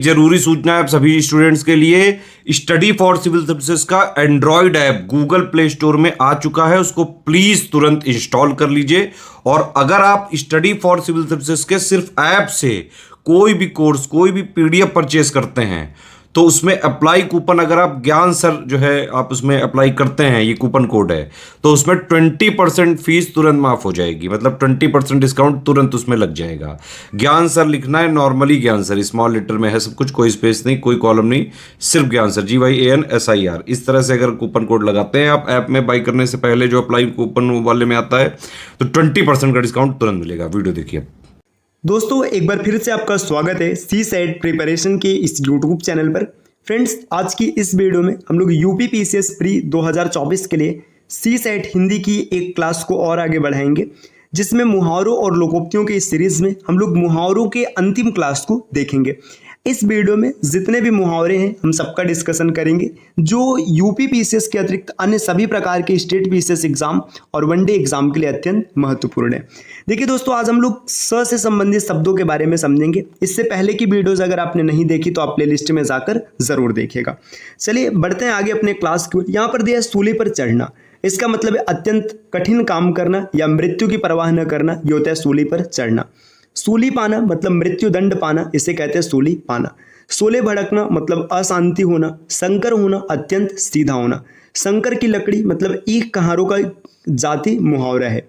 जरूरी सूचना है आप सभी स्टूडेंट्स के लिए। स्टडी फॉर सिविल सर्विसेज का Android app Google play store में आ चुका है, उसको प्लीज तुरंत इंस्टॉल कर लीजिए। और अगर आप स्टडी फॉर सिविल सर्विसेज के सिर्फ ऐप से कोई भी कोर्स, कोई भी पीडीएफ परचेस करते हैं तो उसमें अप्लाई कूपन, अगर आप ज्ञान सर जो है आप उसमें अप्लाई करते हैं, ये कूपन कोड है, तो उसमें 20% फीस तुरंत माफ हो जाएगी। मतलब 20% डिस्काउंट तुरंत उसमें लग जाएगा। ज्ञान सर लिखना है, नॉर्मली ज्ञान सर, स्मॉल लेटर में है सब कुछ, कोई स्पेस नहीं, कोई कॉलम नहीं, सिर्फ ज्ञान सर, GYANSIR। इस तरह से अगर कूपन कोड लगाते हैं आप ऐप में बाई करने से पहले, जो अप्लाई कूपन वाले में आता है, तो 20% का डिस्काउंट तुरंत मिलेगा। वीडियो देखिए। दोस्तों एक बार फिर से आपका स्वागत है सी सेट प्रिपरेशन के इस यूट्यूब चैनल पर। फ्रेंड्स आज की इस वीडियो में हम लोग यूपी पीसीएस प्री 2024 के लिए सी सेट हिंदी की एक क्लास को और आगे बढ़ाएंगे, जिसमें मुहावरों और लोकोक्तियों की इस सीरीज में हम लोग मुहावरों के अंतिम क्लास को देखेंगे। इस वीडियो में जितने भी मुहावरे हैं हम सबका डिस्कशन करेंगे, जो यूपी पीसीएस के अतिरिक्त अन्य सभी प्रकार के स्टेट पीसीएस एग्जाम और वनडे एग्जाम के लिए अत्यंत महत्वपूर्ण है। देखिए दोस्तों, आज हम लोग स से संबंधित शब्दों के बारे में समझेंगे। इससे पहले की वीडियोज अगर आपने नहीं देखी तो आप प्ले लिस्ट में जाकर जरूर देखिएगा। चलिए बढ़ते हैं आगे अपने क्लास की ओर। यहाँ पर दिया है सूली पर चढ़ना। इसका मतलब है अत्यंत कठिन काम करना या मृत्यु की परवाह न करना, ये होता है सूली पर चढ़ना। सूली पाना मतलब मृत्यु दंड पाना, इसे कहते हैं सूली पाना। सोले भड़कना मतलब अशांति होना। संकर होना अत्यंत सीधा होना। संकर की लकड़ी मतलब ईख कहारों का जाति मुहावरा है।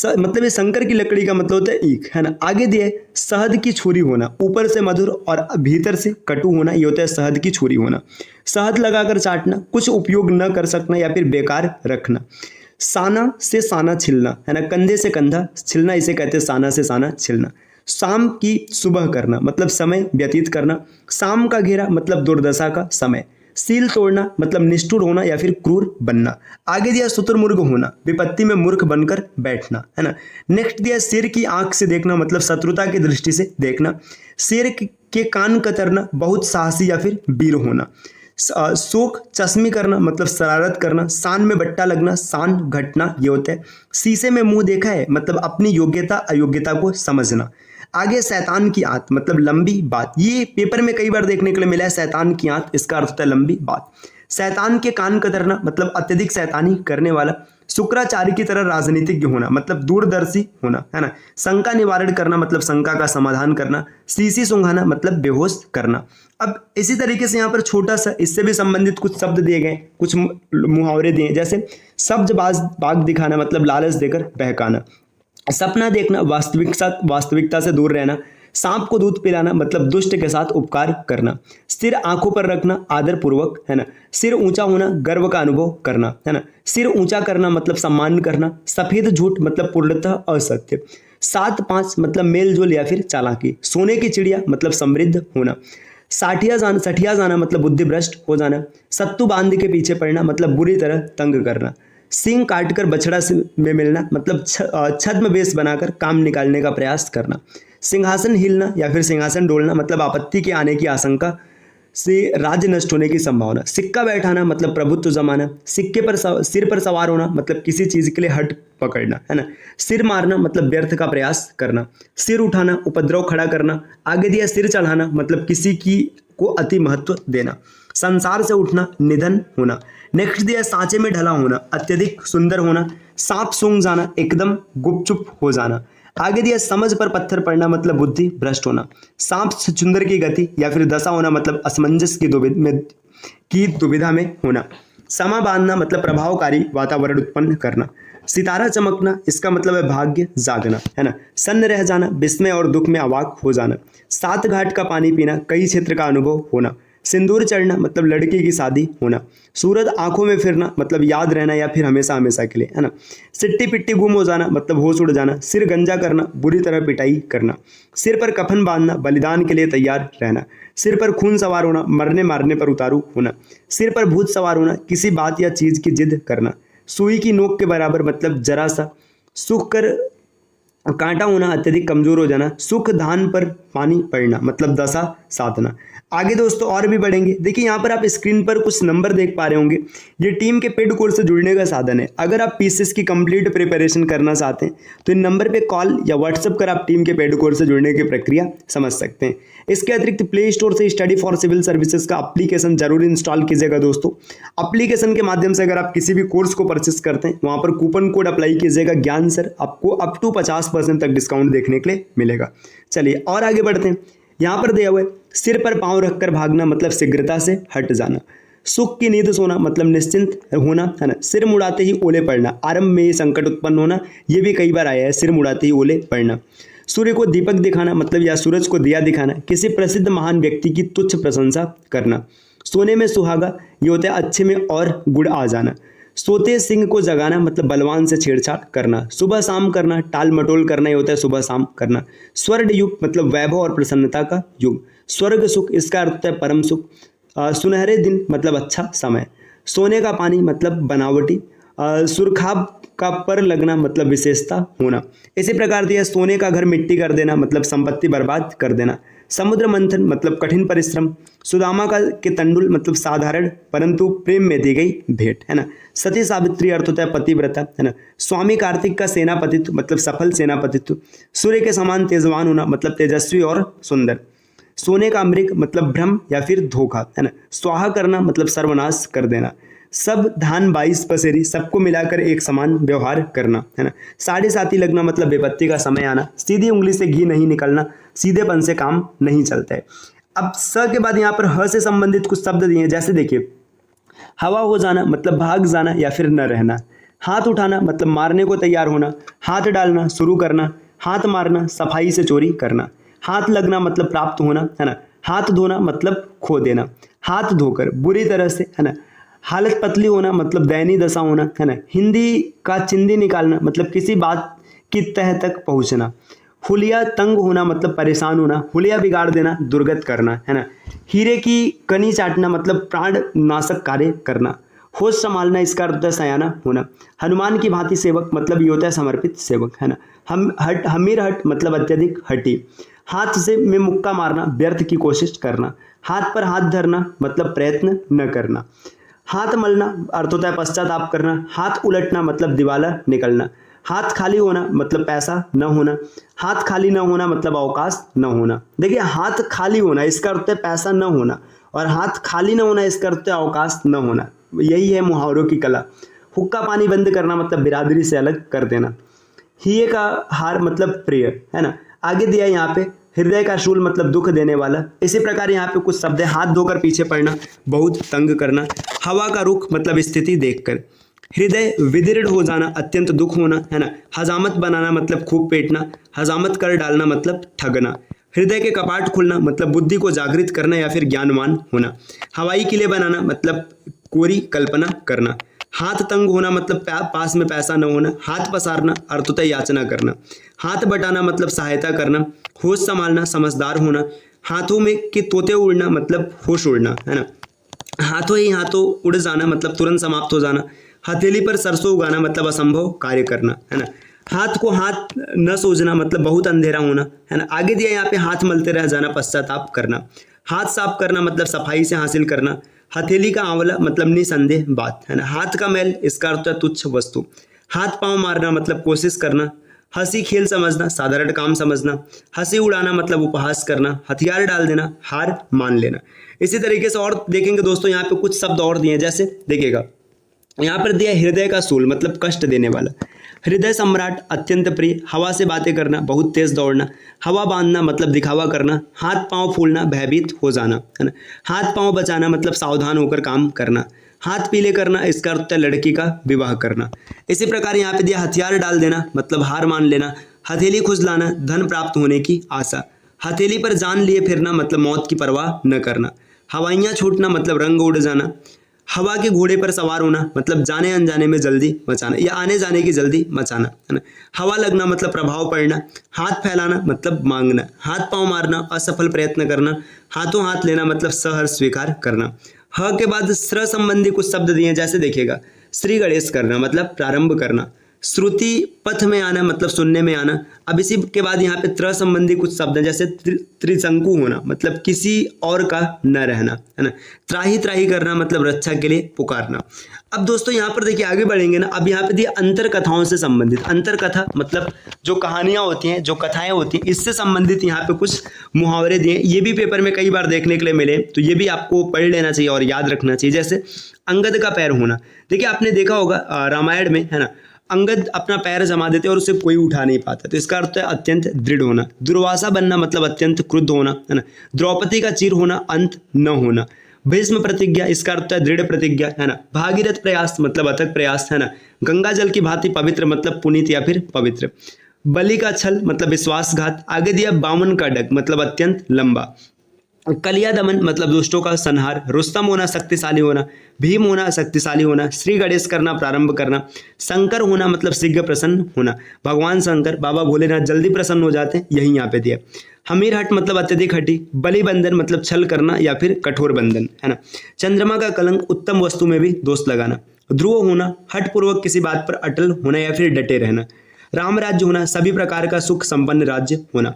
मतलब ये संकर की लकड़ी का मतलब होता है ईख, है ना। आगे दिया है शहद की छुरी होना, ऊपर से मधुर और भीतर से कटु होना, ये होता है शहद की छुरी होना। शहद लगाकर चाटना, कुछ उपयोग न कर सकना या फिर बेकार रखना। साना से साना छिलना, है ना, कंधे से कंधा छिलना, इसे कहते हैं साना से साना छिलना। शाम की सुबह करना मतलब समय व्यतीत करना। शाम का घेरा मतलब दुर्दशा का समय। सील तोड़ना मतलब निष्ठुर होना या फिर क्रूर बनना। आगे दिया शुतुरमुर्ग होना, विपत्ति में मूर्ख बनकर बैठना, है ना। नेक्स्ट दिया शेर की आंख से देखना मतलब शत्रुता की दृष्टि से देखना। शेर के कान कतरना बहुत साहसी या फिर वीर होना। शोक चश्मी करना मतलब शरारत करना। शान में बट्टा लगना, शान घटना, ये होता है। शीशे में मुंह देखा है मतलब अपनी योग्यता अयोग्यता को समझना। आगे शैतान की आंत मतलब लंबी बात, ये पेपर में कई बार देखने के लिए मिला है। शैतान की आंत इसका अर्थ होता है लंबी बात। शैतान के कान कतरना मतलब अत्यधिक शैतानी करने वाला। शुक्राचार्य की तरह राजनीतिज्ञ होना मतलब दूरदर्शी होना, है ना। शंका निवारण करना मतलब शंका का समाधान करना। शीशी सूंघाना मतलब बेहोश करना। अब इसी तरीके से यहाँ पर छोटा सा इससे भी संबंधित कुछ शब्द दिए गए, कुछ मुहावरे दिए, जैसे सब्ज बाग दिखाना मतलब लालच देकर बहकाना। सपना देखना वास्तविकता से दूर रहना। सांप को दूध पिलाना मतलब दुष्ट के साथ उपकार करना। सिर आंखों पर रखना आदर पूर्वक, है ना। सिर ऊंचा होना गर्व का अनुभव करना, है ना। सिर ऊंचा करना मतलब सम्मान करना। सफेद झूठ मतलब पूर्णतः असत्य। 7-5 मतलब मेलजोल या फिर चालाकी। सोने की चिड़िया मतलब समृद्ध होना। सठिया जाना मतलब बुद्धि भ्रष्ट हो जाना। सत्तू बांध के पीछे पड़ना मतलब बुरी तरह तंग करना। सींग काटकर बछड़ा में मिलना मतलब छद्म वेश बनाकर काम निकालने का प्रयास करना। सिंहासन हिलना या फिर सिंहासन डोलना मतलब आपत्ति के आने की आशंका से राज्य नष्ट होने की संभावना। सिक्का बैठाना मतलब प्रभुत्व जमाना। सिक्के पर सिर पर सवार होना मतलब किसी चीज के लिए हट पकड़ना, है ना। सिर मारना मतलब व्यर्थ का प्रयास करना। सिर उठाना उपद्रव खड़ा करना। आगे दिया सिर चढ़ाना मतलब किसी की को अति महत्व देना। संसार से उठना निधन होना। नेक्स्ट दिया सांचे में ढला होना अत्यधिक सुंदर होना। सांप सूंघ जाना एकदम गुपचुप हो जाना। आगे दिया समझ पर पत्थर पड़ना मतलब बुद्धि भ्रष्ट होना। सांप चुंदर की गति या फिर दशा होना मतलब असमंजस की दुविधा में होना। समा बांधना मतलब प्रभावकारी वातावरण उत्पन्न करना। सितारा चमकना इसका मतलब है भाग्य जागना, है ना। सन्न रह जाना विस्मय और दुख में अवाक हो जाना। 7 घाट का पानी पीना कई क्षेत्र का अनुभव होना। सिंदूर चढ़ना मतलब लड़की की शादी होना। सूरज आंखों में फिरना मतलब याद रहना या फिर हमेशा हमेशा के लिए, है ना। सिट्टी पिट्टी गुम हो जाना मतलब होश उड़ जाना। सिर गंजा करना बुरी तरह पिटाई करना। सिर पर कफन बांधना बलिदान के लिए तैयार रहना। सिर पर खून सवार होना मरने मारने पर उतारू होना। सिर पर भूत सवार होना किसी बात या चीज की जिद करना। सुई की नोक के बराबर मतलब जरा सा। और कांटा होना, अत्यधिक कमजोर हो जाना। सुख धान पर पानी पड़ना मतलब दशा साधना। आगे दोस्तों और भी बढ़ेंगे। देखिए यहाँ पर आप स्क्रीन पर कुछ नंबर देख पा रहे होंगे। ये टीम के पेड कोर्स से जुड़ने का साधन है। अगर आप पीसीएस की कंप्लीट प्रिपरेशन करना चाहते हैं तो इन नंबर पे कॉल या व्हाट्सएप कर आप टीम के पेड कोर्स से जुड़ने की प्रक्रिया समझ सकते हैं। इसके अतिरिक्त प्ले स्टोर से स्टडी फॉर सिविल सर्विसेज का एप्लीकेशन जरूर इंस्टॉल कीजिएगा दोस्तों। एप्लीकेशन के माध्यम से अगर आप किसी भी कोर्स को परचेस करते हैं वहाँ पर कूपन कोड अप्लाई कीजिएगा ज्ञान सर, आपको अप टू 50% तक डिस्काउंट देखने के लिए मिलेगा। चलिए और आगे बढ़ते हैं। यहाँ पर दिया हुआ है सिर पर पांव रखकर भागना मतलब शीघ्रता से हट जाना। सुख की नींद सोना मतलब निश्चिंत होना, है ना। सिर मुड़ाते ही ओले पड़ना, आरंभ में ही संकट उत्पन्न होना, ये भी कई बार आया है, सिर मुड़ाते ही ओले पड़ना। सूर्य को दीपक दिखाना मतलब या सूरज को दिया दिखाना, किसी प्रसिद्ध महान व्यक्ति की तुच्छ प्रशंसा करना। सोने में सुहागा, ये होता है अच्छे में और गुड़ आ जाना। सोते सिंह को जगाना मतलब बलवान से छेड़छाड़ करना। सुबह शाम करना, टाल मटोल करना, ये होता है सुबह शाम करना। स्वर्ण युग मतलब वैभव और प्रसन्नता का युग। स्वर्ग सुख, इसका अर्थ होता है परम सुख। सुनहरे दिन मतलब अच्छा समय। सोने का पानी मतलब बनावटी। सुरखाब का पर लगना मतलब विशेषता होना। इसी प्रकार दिया सोने का घर मिट्टी कर देना मतलब संपत्ति बर्बाद कर देना। समुद्र मंथन मतलब कठिन परिश्रम। सुदामा का के तंडुल मतलब साधारण परंतु प्रेम में दी गई भेंट, है ना। सती सावित्री अर्थ होता है पतिव्रता, है ना। स्वामी कार्तिक का सेनापतित्व मतलब सफल सेनापतित्व। सूर्य के समान तेजवान होना मतलब तेजस्वी और सुंदर। सोने का मृग मतलब भ्रम या फिर धोखा, है ना। स्वाहा करना मतलब सर्वनाश कर देना। सब धान 22 पसेरी, सबको मिलाकर एक समान व्यवहार करना, है ना। साढ़े साथी लगना मतलब विपत्ति का समय आना। सीधी उंगली से घी नहीं निकलना, सीधेपन से काम नहीं चलता है। अब स के बाद यहाँ पर ह से संबंधित कुछ शब्द दिए हैं, जैसे देखिए हवा हो जाना मतलब भाग जाना या फिर न रहना। हाथ उठाना मतलब मारने को तैयार होना। हाथ डालना शुरू करना। हाथ मारना सफाई से चोरी करना। हाथ लगना मतलब प्राप्त होना, है ना। हाथ धोना मतलब खो देना। हाथ धोकर बुरी तरह से, है ना। हालत पतली होना मतलब दयनीय दशा होना, है ना। हिंदी का चिंदी निकालना मतलब किसी बात की तह तक पहुंचना। हुलिया तंग होना मतलब परेशान होना। हुलिया बिगाड़ देना, दुर्गत करना, है ना। हीरे की कनी चाटना मतलब प्राण नाशक कार्य करना। होश संभालना, इसका अर्थ है सयाना होना। हनुमान की भांति सेवक मतलब ये होता है समर्पित सेवक, है ना। हमीर हट मतलब अत्यधिक हटी। हाथ से में मुक्का मारना, व्यर्थ की कोशिश करना। हाथ पर हाथ धरना मतलब प्रयत्न न करना। हाथ मलना अर्थ होता है पश्चाताप करना। हाथ उलटना मतलब दिवाला निकलना। हाथ खाली होना मतलब पैसा न होना। हाथ खाली न होना मतलब अवकाश न होना। देखिए हाथ खाली होना इसका अर्थ है पैसा न होना, और हाथ खाली न होना इसका अर्थ है अवकाश न होना। यही है मुहावरों की कला। हुक्का पानी बंद करना मतलब बिरादरी से अलग कर देना। हिये का हार मतलब प्रिय, है ना। आगे दिया यहाँ पे हृदय का शूल मतलब दुख देने वाला। इसी प्रकार यहाँ पे कुछ शब्द है। हाथ धोकर पीछे पड़ना, बहुत तंग करना। हवा का रुख मतलब स्थिति देखकर। हृदय विदीर्ण हो जाना, अत्यंत दुख होना, है ना। हजामत बनाना मतलब खूब पेटना। हजामत कर डालना मतलब ठगना। हृदय के कपाट खुलना मतलब बुद्धि को जागृत करना या फिर ज्ञानवान होना। हवाई किले बनाना मतलब कोरी कल्पना करना। हाथ तंग होना मतलब पास में पैसा न होना। हाथ पसारना अर्थ होता है याचना करना। हाथ बटाना मतलब सहायता करना। होश संभालना समझदार होना। हाथों में के तोते उड़ना मतलब होश उड़ना, है ना। हाथों ही हाथों उड़ जाना मतलब तुरंत समाप्त हो जाना। हथेली पर सरसों उगाना मतलब असंभव कार्य करना, है ना। हाथ को हाथ न सोचना मतलब बहुत अंधेरा होना, है ना। आगे दिया यहाँ पे हाथ मलते रह जाना, पश्चाताप करना। हाथ साफ करना मतलब सफाई से हासिल करना। हथेली का आंवला मतलब निसंदेह बात, है ना। हाथ का मैल इसका अर्थ है तुच्छ वस्तु। हाथ पांव मारना मतलब कोशिश करना। हंसी खेल समझना, साधारण काम समझना। हंसी उड़ाना मतलब उपहास करना। हथियार डाल देना, हार मान लेना। इसी तरीके से और देखेंगे दोस्तों, यहाँ पे कुछ शब्द और दिए हैं, जैसे देखिएगा यहाँ पर दिया हृदय का सूल मतलब कष्ट देने वाला। हृदय सम्राट अत्यंत प्रिय। हवा से बातें करना, बहुत तेज दौड़ना। हवा बांधना मतलब दिखावा करना। हाथ पांव फूलना, भयभीत हो जाना, है ना। हाथ पांव बचाना मतलब सावधान होकर काम करना। हाथ पीले करना इसका अर्थ है लड़की का विवाह करना। इसी प्रकार यहाँ पे दिया हथियार डाल देना मतलब हार मान लेना। हथेली खुजलाना, धन प्राप्त होने की आशा। हथेली पर जान लिए फिरना मतलब मौत की परवाह न करना। हवाइयाँ छूटना मतलब रंग उड़ जाना। हवा के घोड़े पर सवार होना मतलब जाने अनजाने में जल्दी मचाना या आने जाने की जल्दी मचाना, है ना। हवा लगना मतलब प्रभाव पड़ना। हाथ फैलाना मतलब मांगना। हाथ पांव मारना असफल प्रयत्न करना। हाथों हाथ लेना मतलब सहर्ष स्वीकार करना। ह के बाद श्र संबंधी कुछ शब्द दिए, जैसे देखिएगा श्री गणेश करना मतलब प्रारंभ करना। श्रुति पथ में आना मतलब सुनने में आना। अब इसी के बाद यहाँ पे त्र संबंधी कुछ शब्द हैं, जैसे त्रिशंकु होना मतलब किसी और का न रहना, है ना। त्राही त्राही करना मतलब रक्षा के लिए पुकारना। अब दोस्तों यहाँ पर देखिए आगे बढ़ेंगे ना, अब यहाँ पे दिया अंतर कथाओं से संबंधित। अंतर कथा मतलब जो कहानियां होती हैं, जो कथाएं होती हैं, इससे संबंधित यहाँ पे कुछ मुहावरे दिए। ये भी पेपर में कई बार देखने के लिए मिले, तो ये भी आपको पढ़ लेना चाहिए और याद रखना चाहिए। जैसे अंगद का पैर होना, देखिए आपने देखा होगा रामायण में, है ना, अंगद अपना पैर जमा देते और उसे कोई उठा नहीं पाता, तो इसका अर्थ है अत्यंत दृढ़ होना। दुर्वासा बनना मतलब अत्यंत क्रुद्ध होना, है ना। द्रौपदी का चीर होना अंत न होना। भीष्म प्रतिज्ञा, इसका अर्थ है दृढ़ प्रतिज्ञा, है ना। भागीरथ प्रयास मतलब अथक प्रयास, है ना। गंगा जल की भांति पवित्र मतलब पुनीत या फिर पवित्र। बलि का छल मतलब विश्वासघात। आगे दिया बावन का डग मतलब अत्यंत लंबा। कलिया दमन मतलब दुष्टों का संहार। रुस्तम होना शक्तिशाली होना। भीम होना शक्तिशाली होना। श्री गणेश करना प्रारंभ करना। शंकर होना मतलब शीघ्र प्रसन्न होना। भगवान शंकर बाबा भोलेनाथ जल्दी प्रसन्न हो जाते हैं, यही यहाँ पे दिया। हमीर हट मतलब अत्यधिक हटी। बलि बंधन मतलब छल करना या फिर कठोर बंधन, है ना। चंद्रमा का कलंक उत्तम वस्तु में भी दोष लगाना। ध्रुव होना हठपूर्वक किसी बात पर अटल होना या फिर डटे रहना। राम राज्य होना सभी प्रकार का सुख संपन्न राज्य होना।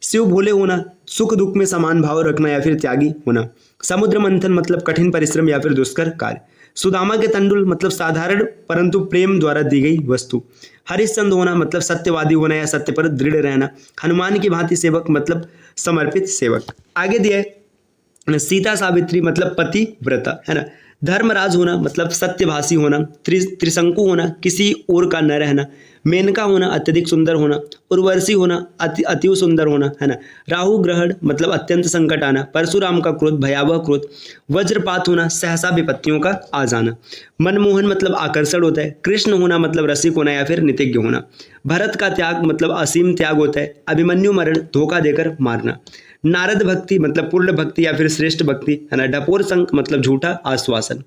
शिव भोले होना सुख दुख में समान भाव रखना या फिर त्यागी होना। समुद्र मंथन मतलब कठिन परिश्रम या फिर दुष्कर कार्य। सुदामा के तंडुल मतलब साधारण परंतु प्रेम द्वारा दी गई वस्तु। हरिश्चंद्र होना मतलब सत्यवादी होना या सत्य पर दृढ़ रहना। हनुमान की भांति सेवक मतलब समर्पित सेवक। आगे दिया है सीता सावित्री मतलब पति व्रता, है ना। धर्मराज होना मतलब सत्यभाषी होना। त्रिशंकु होना किसी और का न रहना। मेनका होना अत्यधिक सुंदर होना। उर्वशी होना अति सुंदर होना, है ना। राहु ग्रहण मतलब अत्यंत संकट आना। परशुराम का क्रोध भयावह क्रोध। वज्रपात होना सहसा विपत्तियों का आ जाना। मनमोहन मतलब आकर्षण होता है। कृष्ण होना मतलब रसिक होना या फिर नितिज्ञ होना। भरत का त्याग मतलब असीम त्याग होता है। अभिमन्यु मरण धोखा देकर मारना। नारद भक्ति मतलब पूर्ण भक्ति या फिर श्रेष्ठ भक्ति, है ना। डपोर संक मतलब झूठा आश्वासन।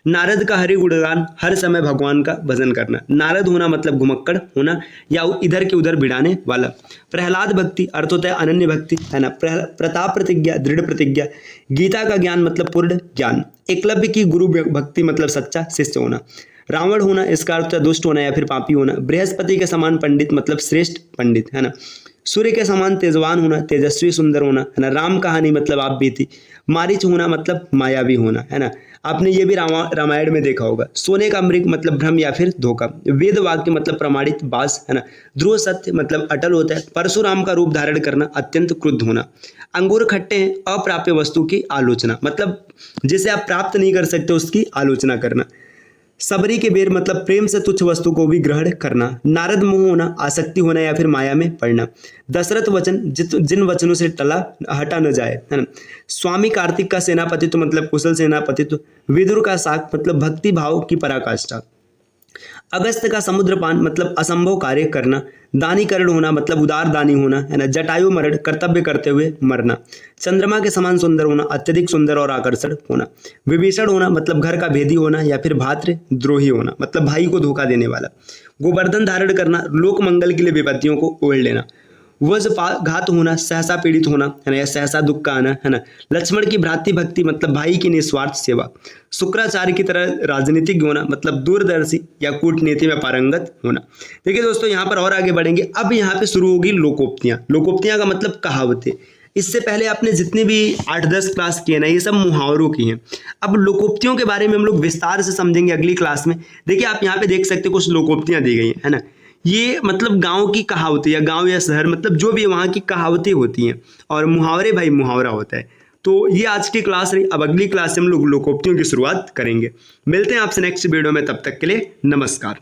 नारद का हरि गुणगान हर समय भगवान का भजन करना। नारद होना मतलब घुमक्कड़ होना या इधर के उधर भिड़ाने वाला। प्रहलाद भक्ति अर्थ होता है अनन्य भक्ति, है ना। प्रताप प्रतिज्ञा दृढ़ प्रतिज्ञा। गीता का ज्ञान मतलब पूर्ण ज्ञान। एकलव्य की गुरु भक्ति मतलब सच्चा शिष्य होना। रावण होना इसका अर्थ है दुष्ट होना या फिर पापी होना। बृहस्पति के समान पंडित मतलब श्रेष्ठ पंडित, है ना। सूर्य के समान तेजवान होना तेजस्वी सुंदर होना, है ना। राम कहानी मतलब आप बीती। मारीच होना मतलब मायावी होना, है ना। आपने ये भी रामायण में देखा होगा। सोने का मृग मतलब भ्रम या फिर धोखा। वेद वाक्य मतलब प्रमाणित बास, है ना। ध्रुव सत्य मतलब अटल होता है। परशुराम का रूप धारण करना अत्यंत क्रुद्ध होना। अंगूर खट्टे हैं अप्राप्य वस्तु की आलोचना मतलब जिसे आप प्राप्त नहीं कर सकते उसकी आलोचना करना। सबरी के बेर मतलब प्रेम से तुच्छ वस्तु को भी ग्रहण करना। नारद मोह होना आसक्ति होना या फिर माया में पड़ना। दशरथ वचन जिन वचनों से टला हटा न जाए, है ना। स्वामी कार्तिक का सेनापतित्व मतलब कुशल सेनापतित्व। विदुर का शाक मतलब भक्ति भाव की पराकाष्ठा। अगस्त का समुद्रपान मतलब असंभव कार्य करना। दानीकरण होना मतलब उदार दानी होना, है ना। जटायु मरण कर्तव्य करते हुए मरना। चंद्रमा के समान सुंदर होना अत्यधिक सुंदर और आकर्षण होना। विभीषण होना मतलब घर का भेदी होना या फिर भातृ द्रोही होना मतलब भाई को धोखा देने वाला। गोवर्धन धारण करना लोक मंगल के लिए विपत्तियों को ओढ़ लेना। वज्रघात होना सहसा पीड़ित होना, है ना, या सहसा दुख का आना, है ना। लक्ष्मण की भ्रातृ भक्ति मतलब भाई की निस्वार्थ सेवा। शुक्राचार्य की तरह राजनीतिज्ञ होना मतलब दूरदर्शी या कूटनीति में पारंगत होना। देखिए दोस्तों यहाँ पर और आगे बढ़ेंगे। अब यहाँ पे शुरू होगी लोकोक्तियाँ। लोकोक्तियाँ का मतलब कहावतें। इससे पहले आपने जितने भी 8-10 क्लास किए ना ये सब मुहावरों की हैं। अब लोकोक्तियों के बारे में हम लोग विस्तार से समझेंगे अगली क्लास में। देखिए आप यहाँ पे देख सकते हो कुछ लोकोक्तियाँ दी गई है ना। ये मतलब गांव की कहावतें या गांव या शहर मतलब जो भी वहाँ की कहावतें होती हैं, और मुहावरे भाई मुहावरा होता है। तो ये आज की क्लास रही। अब अगली क्लास से हम लोग लोकोक्तियों की शुरुआत करेंगे। मिलते हैं आपसे नेक्स्ट वीडियो में, तब तक के लिए नमस्कार।